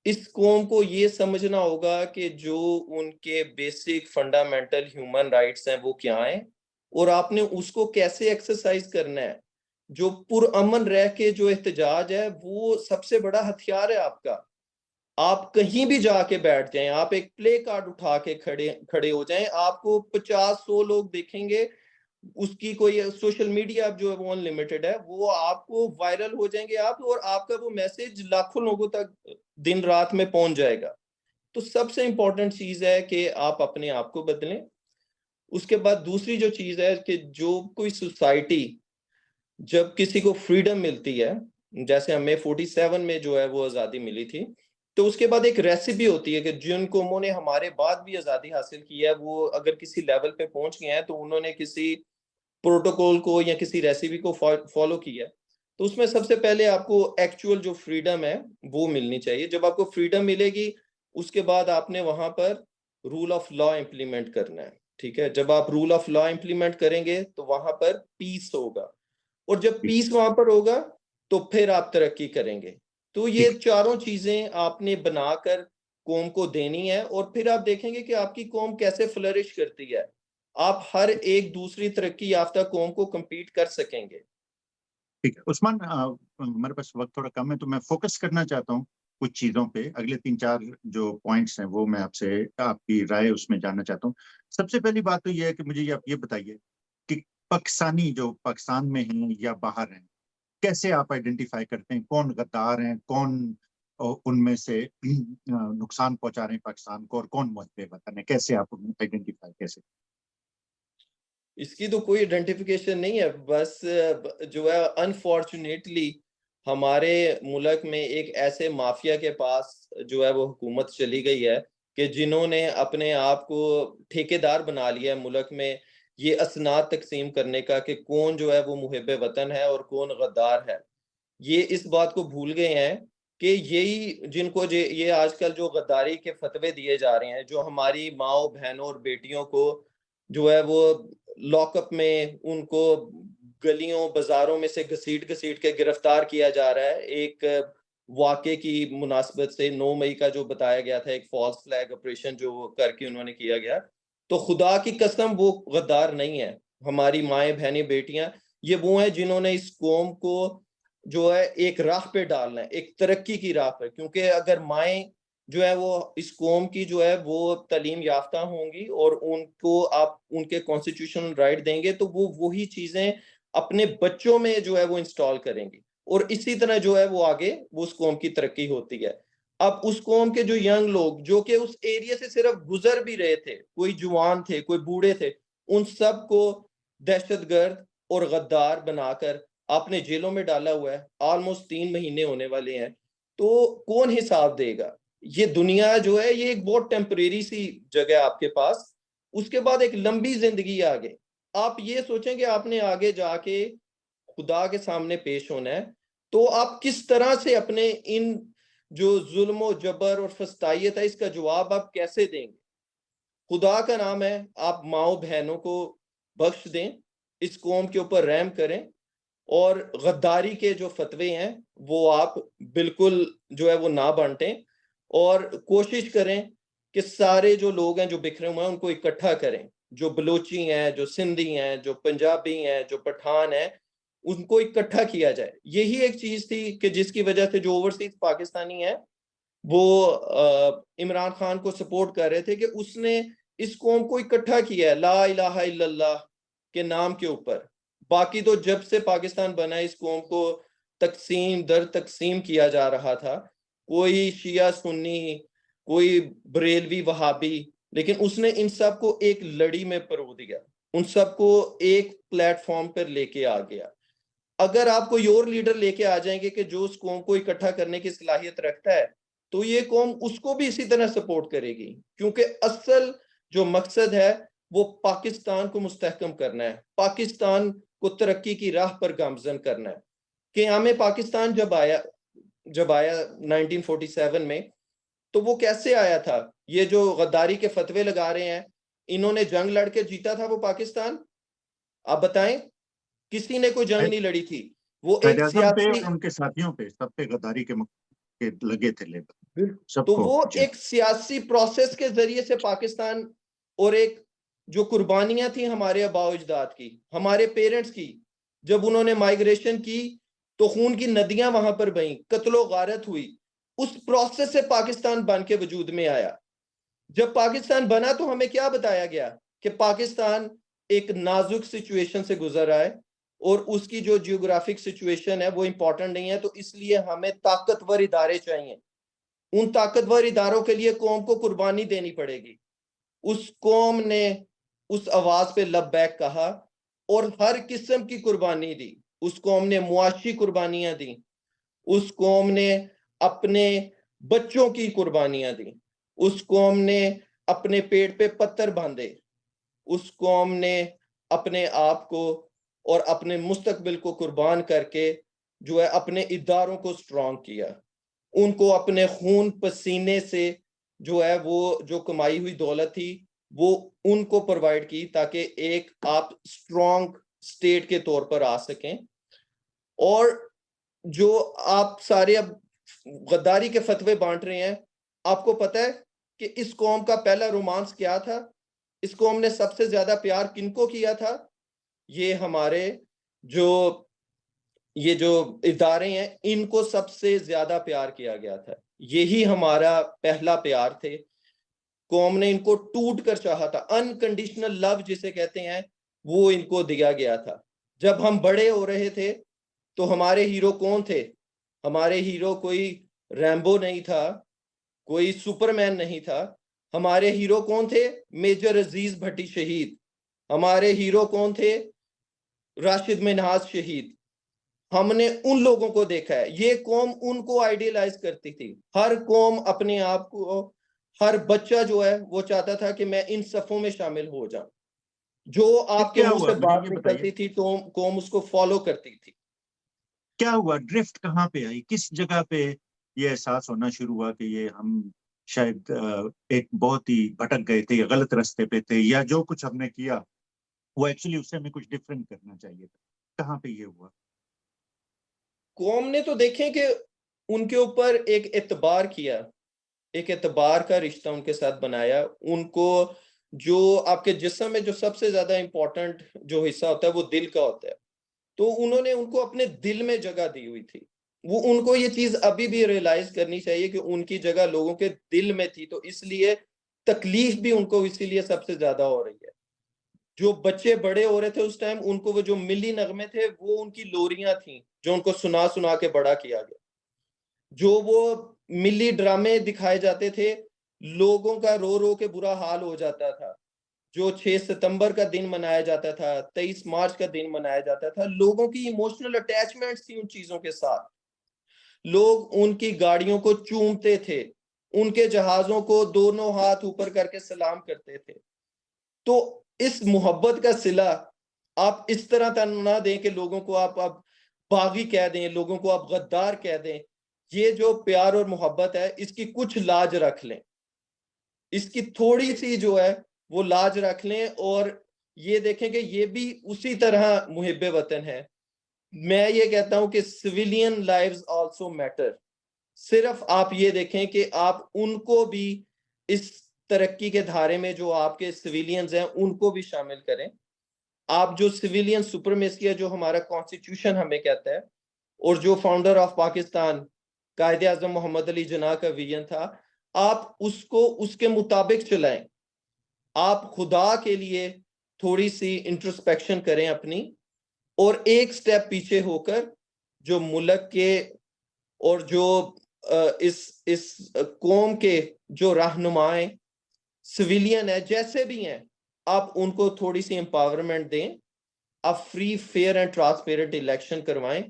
اس قوم کو یہ سمجھنا ہوگا کہ جو ان کے بیسک فنڈامنٹل ہیومن رائٹس ہیں وہ کیا ہیں، اور آپ نے اس کو کیسے ایکسرسائز کرنا ہے. جو پرامن رہ کے جو احتجاج ہے وہ سب سے بڑا ہتھیار ہے آپ کا. آپ کہیں بھی جا کے بیٹھ جائیں، آپ ایک پلے کارڈ اٹھا کے کھڑے ہو جائیں، آپ کو 50-100 لوگ دیکھیں گے. اس کی کوئی سوشل میڈیا جو ہے وہ ان لمیٹڈ ہے، وہ آپ کو وائرل ہو جائیں گے آپ، اور آپ کا وہ میسج لاکھوں لوگوں تک دن رات میں پہنچ جائے گا. تو سب سے امپورٹنٹ چیز ہے کہ آپ اپنے آپ کو بدلیں. اس کے بعد دوسری جو چیز ہے کہ جو کوئی سوسائٹی جب کسی کو فریڈم ملتی ہے، جیسے ہمیں 47 میں جو ہے وہ آزادی ملی تھی، تو اس کے بعد ایک ریسیپی ہوتی ہے کہ جن قوموں نے ہمارے بعد بھی آزادی حاصل کی ہے، وہ اگر کسی لیول پہ پہنچ گئے ہیں تو انہوں نے کسی پروٹوکول کو یا کسی ریسیپی کو فالو کیا ہے. تو اس میں سب سے پہلے آپ کو ایکچوئل جو فریڈم ہے وہ ملنی چاہیے. جب آپ کو فریڈم ملے گی، اس کے بعد آپ نے وہاں پر رول آف لا امپلیمنٹ کرنا ہے. ٹھیک ہے، جب آپ رول آف لا امپلیمنٹ کریں گے تو وہاں پر پیس ہوگا، اور جب ٹھیک پیس وہاں پر ہوگا تو پھر آپ ترقی کریں گے. تو ٹھیک یہ چاروں چیزیں آپ نے بنا کر قوم کو دینی ہے، اور پھر آپ دیکھیں گے کہ آپ کی قوم کیسے فلرش کرتی ہے. آپ ہر ایک دوسری ترقی یافتہ قوم کو کمپیٹ کر سکیں گے. ٹھیک ہے عثمان، ہمارے پاس وقت تھوڑا کم ہے تو میں فوکس کرنا چاہتا ہوں کچھ چیزوں پہ. اگلے 3-4 جو پوائنٹس ہیں وہ میں آپ سے آپ کی رائے اس میں جاننا چاہتا ہوں. سب سے پہلی بات تو یہ ہے کہ مجھے آپ یہ بتائیے کہ پاکستانی جو پاکستان میں ہیں یا باہر ہیں، کیسے آپ آئیڈینٹیفائی کرتے ہیں کون غدار ہیں، کون ان میں سے نقصان پہنچا رہے ہیں پاکستان کو، اور کون محب وطن ہے؟ کیسے آپ آئیڈینٹیفائی کیسے؟ اس کی تو کوئی آئیڈینٹیفیکیشن نہیں ہے، بس جو ہے انفارچونیٹلی ہمارے ملک میں ایک ایسے مافیا کے پاس جو ہے وہ حکومت چلی گئی ہے کہ جنہوں نے اپنے آپ کو ٹھیکیدار بنا لیا ہے ملک میں یہ اسناد تقسیم کرنے کا کہ کون جو ہے وہ محب وطن ہے اور کون غدار ہے. یہ اس بات کو بھول گئے ہیں کہ یہی جن کو یہ آج کل جو غداری کے فتوے دیے جا رہے ہیں، جو ہماری ماؤں بہنوں اور بیٹیوں کو جو ہے وہ لاک اپ میں ان کو گلیوں بازاروں میں سے گھسیٹ گھسیٹ کے گرفتار کیا جا رہا ہے. ایک واقعے کی مناسبت سے 9 مئی کا جو بتایا گیا تھا، ایک فالس فلیگ آپریشن جو کر کے انہوں نے کیا گیا، تو خدا کی قسم وہ غدار نہیں ہے. ہماری مائیں بہنیں بیٹیاں یہ وہ ہیں جنہوں نے اس قوم کو جو ہے ایک راہ پہ ڈالنا ہے، ایک ترقی کی راہ پہ. کیونکہ اگر مائیں جو ہے وہ اس قوم کی جو ہے وہ تعلیم یافتہ ہوں گی اور ان کو آپ ان کے کانسٹیٹیوشنل رائٹ دیں گے، تو وہ وہی چیزیں اپنے بچوں میں جو ہے وہ انسٹال کریں گی، اور اسی طرح جو ہے وہ آگے وہ اس قوم کی ترقی ہوتی ہے. اب اس قوم کے جو ینگ لوگ جو کہ اس ایریا سے صرف گزر بھی رہے تھے، کوئی جوان تھے کوئی بوڑھے تھے، ان سب کو دہشت گرد اور غدار بنا کر آپ نے جیلوں میں ڈالا ہوا ہے. آلموسٹ 3 مہینے ہونے والے ہیں. تو کون حساب دے گا؟ یہ دنیا جو ہے یہ ایک بہت ٹیمپریری سی جگہ ہے آپ کے پاس، اس کے بعد ایک لمبی زندگی آگے. آپ یہ سوچیں کہ آپ نے آگے جا کے خدا کے سامنے پیش ہونا ہے، تو آپ کس طرح سے اپنے ان جو ظلم و جبر اور فسطائیت ہے اس کا جواب آپ کیسے دیں گے؟ خدا کا نام ہے، آپ ماؤں بہنوں کو بخش دیں، اس قوم کے اوپر رحم کریں، اور غداری کے جو فتوے ہیں وہ آپ بالکل جو ہے وہ نہ بانٹیں، اور کوشش کریں کہ سارے جو لوگ ہیں جو بکھرے ہوئے ہیں ان کو اکٹھا کریں. جو بلوچی ہیں، جو سندھی ہیں، جو پنجابی ہیں، جو پٹھان ہیں، ان کو اکٹھا کیا جائے. یہی ایک چیز تھی کہ جس کی وجہ سے جو اوورسیز پاکستانی ہیں وہ عمران خان کو سپورٹ کر رہے تھے کہ اس نے اس قوم کو اکٹھا کیا ہے لا الہ الا اللہ کے نام کے اوپر. باقی تو جب سے پاکستان بنا اس قوم کو تقسیم در تقسیم کیا جا رہا تھا، کوئی شیعہ سنی، کوئی بریلوی وہابی، لیکن اس نے ان سب کو ایک لڑی میں پرو دیا، ان سب کو ایک پلیٹ فارم پر لے کے آ گیا. اگر آپ کوئی اور لیڈر لے کے آ جائیں گے کہ جو اس قوم کو اکٹھا کرنے کی صلاحیت رکھتا ہے، تو یہ قوم اس کو بھی اسی طرح سپورٹ کرے گی. کیونکہ اصل جو مقصد ہے وہ پاکستان کو مستحکم کرنا ہے، پاکستان کو ترقی کی راہ پر گامزن کرنا ہے. قیام پاکستان جب آیا 1947 میں، تو وہ کیسے آیا تھا؟ یہ جو غداری کے فتوے لگا رہے ہیں، انہوں نے جنگ لڑ کے جیتا تھا وہ پاکستان؟ آپ بتائیں، کسی نے کوئی جنگ نہیں لڑی تھی. وہ قائد ایک اعظم پہ سیاسی اور ان کے ساتھیوں پہ سب پہ غداری کے لگے تھے لیبل. تو وہ ایک سیاسی پروسیس کے ذریعے سے پاکستان، اور ایک جو قربانیاں تھیں ہمارے آباء و اجداد کی، ہمارے پیرنٹس کی، جب انہوں نے مائیگریشن کی تو خون کی ندیاں وہاں پر بہیں، قتل و غارت ہوئی، اس پروسیس سے پاکستان بن کے وجود میں آیا۔ جب پاکستان بنا تو ہمیں کیا بتایا گیا کہ پاکستان ایک نازک سچویشن سے گزر رہا ہے، اور اس کی جو جیوگرافک سچویشن ہے وہ امپورٹنٹ نہیں ہے، تو اس لیے ہمیں طاقتور ادارے چاہیے۔ ان طاقتور اداروں کے لیے قوم کو قربانی دینی پڑے گی۔ اس قوم نے اس آواز پہ لبیک کہا اور ہر قسم کی قربانی دی۔ اس قوم نے معاشی قربانیاں دی، اس قوم نے اپنے بچوں کی قربانیاں دی، اس قوم نے اپنے پیٹ پہ پتھر باندھے، اس قوم نے اپنے آپ کو اور اپنے مستقبل کو قربان کر کے جو ہے اپنے اداروں کو سٹرونگ کیا۔ ان کو اپنے خون پسینے سے جو ہے وہ جو کمائی ہوئی دولت تھی وہ ان کو پرووائڈ کی تاکہ ایک آپ سٹرونگ سٹیٹ کے طور پر آ سکیں۔ اور جو آپ سارے اب غداری کے فتوے بانٹ رہے ہیں، آپ کو پتہ ہے کہ اس قوم کا پہلا رومانس کیا تھا؟ اس قوم نے سب سے زیادہ پیار کن کو کیا تھا؟ یہ ہمارے یہ جو ادارے ہیں ان کو سب سے زیادہ پیار کیا گیا تھا۔ یہی ہمارا پہلا پیار تھے۔ قوم نے ان کو ٹوٹ کر چاہا تھا، انکنڈیشنل لو جسے کہتے ہیں وہ ان کو دیا گیا تھا۔ جب ہم بڑے ہو رہے تھے تو ہمارے ہیرو کون تھے؟ ہمارے ہیرو کوئی ریمبو نہیں تھا، کوئی سپرمین نہیں تھا۔ ہمارے ہیرو کون تھے؟ میجر عزیز بھٹی شہید۔ ہمارے ہیرو کون تھے؟ راشد منہاز شہید۔ ہم نے ان لوگوں کو دیکھا ہے۔ یہ قوم ان کو آئیڈیلائز کرتی تھی۔ ہر قوم اپنے آپ کو، ہر بچہ جو ہے وہ چاہتا تھا کہ میں ان صفوں میں شامل ہو جاؤں۔ جو آپ کے منہ سے بات نکلتی تھی تو قوم اس کو فالو کرتی تھی۔ کیا ہوا؟ ڈرفٹ کہاں پہ آئی؟ کس جگہ پہ یہ احساس ہونا شروع ہوا کہ یہ ہم شاید ایک بہت ہی بھٹک گئے تھے، غلط راستے پہ تھے، یا جو کچھ ہم نے کیا وہ ایکچولی اس سے ہمیں کچھ ڈفرینٹ کرنا چاہیے تھا؟ کہاں پہ یہ ہوا؟ قوم نے تو دیکھیں کہ ان کے اوپر ایک اعتبار کیا، ایک اعتبار کا رشتہ ان کے ساتھ بنایا۔ ان کو جو آپ کے جسم میں جو سب سے زیادہ امپورٹنٹ جو حصہ ہوتا ہے وہ دل کا ہوتا ہے، تو انہوں نے ان کو اپنے دل میں جگہ دی ہوئی تھی۔ وہ ان کو یہ چیز ابھی بھی ریئلائز کرنی چاہیے کہ ان کی جگہ لوگوں کے دل میں تھی، تو اس لیے تکلیف بھی ان کو اسی لیے سب سے زیادہ ہو رہی ہے۔ جو بچے بڑے ہو رہے تھے اس ٹائم، ان کو وہ جو ملی نغمے تھے وہ ان کی لوریاں تھیں جو ان کو سنا سنا کے بڑا کیا گیا۔ جو وہ ملی ڈرامے دکھائے جاتے تھے، لوگوں کا رو رو کے برا حال ہو جاتا تھا۔ جو 6 ستمبر کا دن منایا جاتا تھا، 23 مارچ کا دن منایا جاتا تھا، لوگوں کی ایموشنل اٹیچمنٹس تھی ان چیزوں کے ساتھ۔ لوگ ان کی گاڑیوں کو چومتے تھے، ان کے جہازوں کو دونوں ہاتھ اوپر کر کے سلام کرتے تھے۔ تو اس محبت کا صلہ آپ اس طرح نہ دیں کہ لوگوں کو آپ باغی کہہ دیں، لوگوں کو آپ غدار کہہ دیں۔ یہ جو پیار اور محبت ہے اس کی کچھ لاج رکھ لیں، اس کی تھوڑی سی جو ہے وہ لاج رکھ لیں، اور یہ دیکھیں کہ یہ بھی اسی طرح محب وطن ہے۔ میں یہ کہتا ہوں کہ سویلین لائفز آلسو میٹر۔ صرف آپ یہ دیکھیں کہ آپ ان کو بھی اس ترقی کے دھارے میں جو آپ کے سویلینز ہیں ان کو بھی شامل کریں۔ آپ جو سویلین سپرمیسی ہے جو ہمارا کانسٹیٹیوشن ہمیں کہتا ہے، اور جو فاؤنڈر آف پاکستان قائد اعظم محمد علی جناح کا ویژن تھا، آپ اس کو اس کے مطابق چلائیں۔ آپ خدا کے لیے تھوڑی سی انٹرسپیکشن کریں اپنی، اور ایک سٹیپ پیچھے ہو کر جو ملک کے اور جو اس قوم کے جو رہنمائیں سویلین ہے جیسے بھی ہیں، آپ ان کو تھوڑی سی امپاورمنٹ دیں۔ آپ free, fair and transparent election کروائیں،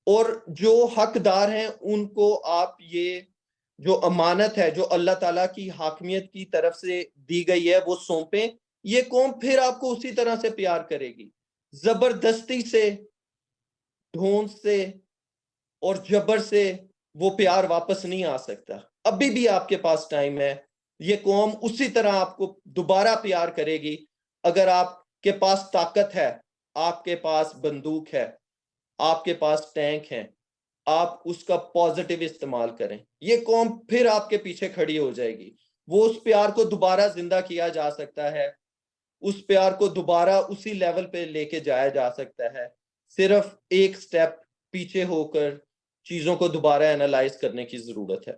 اور جو حقدار ہیں ان کو آپ یہ جو امانت ہے جو اللہ تعالیٰ کی حاکمیت کی طرف سے دی گئی ہے وہ سونپیں۔ یہ قوم پھر آپ کو اسی طرح سے پیار کرے گی۔ زبردستی سے، ڈھونس سے اور جبر سے وہ پیار واپس نہیں آ سکتا۔ ابھی بھی آپ کے پاس ٹائم ہے۔ یہ قوم اسی طرح آپ کو دوبارہ پیار کرے گی اگر آپ کے پاس طاقت ہے، آپ کے پاس بندوق ہے، آپ کے پاس ٹینک ہیں، آپ اس کا پازیٹیو استعمال کریں، یہ قوم پھر آپ کے پیچھے کھڑی ہو جائے گی. وہ اس پیار کو دوبارہ زندہ کیا جا سکتا ہے، اس پیار کو دوبارہ اسی لیول پہ لے کے جایا جا سکتا ہے، صرف ایک سٹیپ پیچھے ہو کر چیزوں کو دوبارہ انالائز کرنے کی ضرورت ہے.